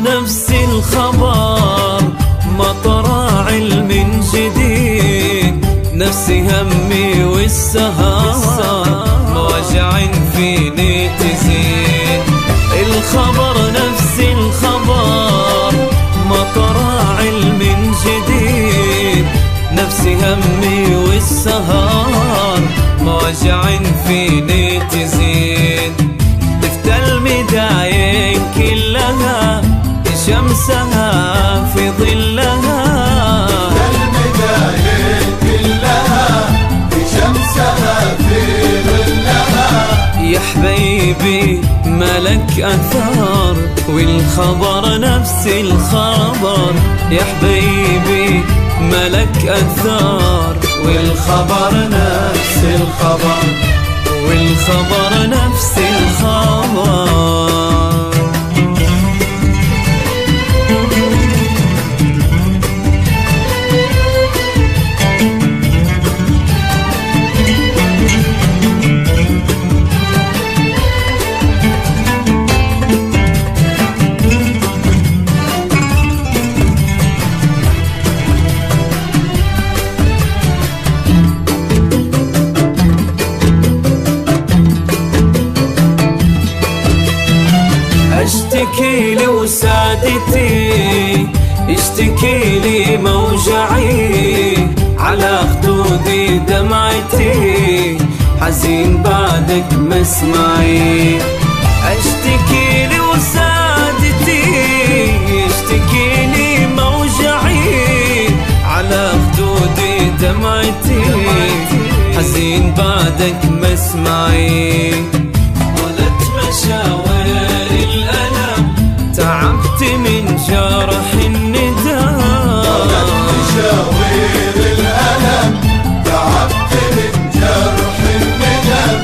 نفس الخبر، مطر علم جديد، نفس همي والسهر، وجع فيني تزيد. الخبر نفس الخبر، مطر علم جديد، نفس همي والسهر، وجع فيني تزيد. تفتى المداين كلها شمسها في ظلها، المداين كلها شمسها في ظلها. يا حبيبي ملك أثار، والخبر نفس الخبر، يا حبيبي ملك أثار، والخبر نفس الخبر، والخبر نفس الخبر. اشتكي لي وسادتي، اشتكي لي موجعي، على خدودي دمعتي، حزين بعدك مسمعي. اشتكي لي وسادتي، اشتكي لي موجعي، على خدودي دمعتي، حزين بعدك مسمعي. طلت مشاوير الألم، تعبت من جرح النداء. طلت مشاوير الألم، تعبت من جرح الندم.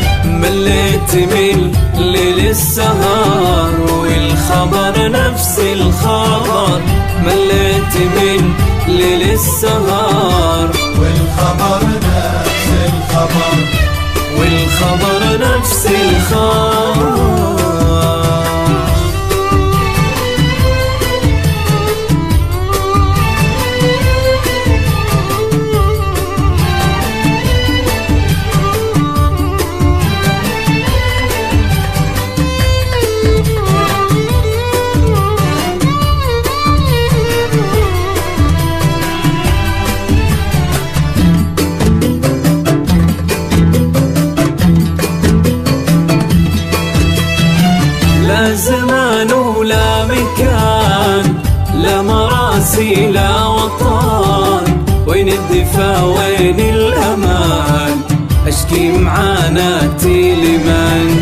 مليت من ليل السهر، والخبر نفس الخبر، مليت من ليل السهر، والخبر نفس الخبر، والخبر نفس الخبر. لا زمان ولا مكان، لا مراسي لا وطن، وين الدفا وين الأمان، أشكي معاناتي لمن.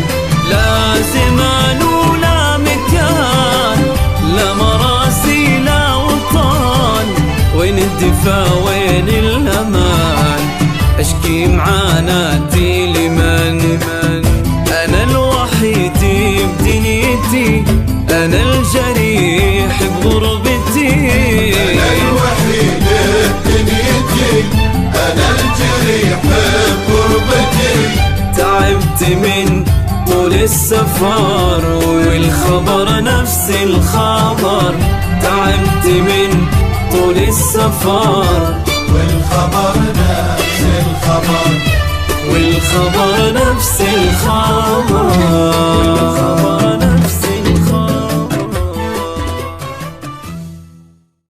لا زمان ولا مكان، لا مراسي لا وطن، وين الدفا وين الأمان، أشكي معاناتي لمن. أنا الوحيد بدنيتي، أنا الجريح بغربتي، أنا الوحيد بدنيتي، أنا الجريح بغربتي. تعبت من طول السفر، والخبر نفس الخبر، تعبت من طول السفر، والخبر نفس الخبر، والخبر نفس الخبر.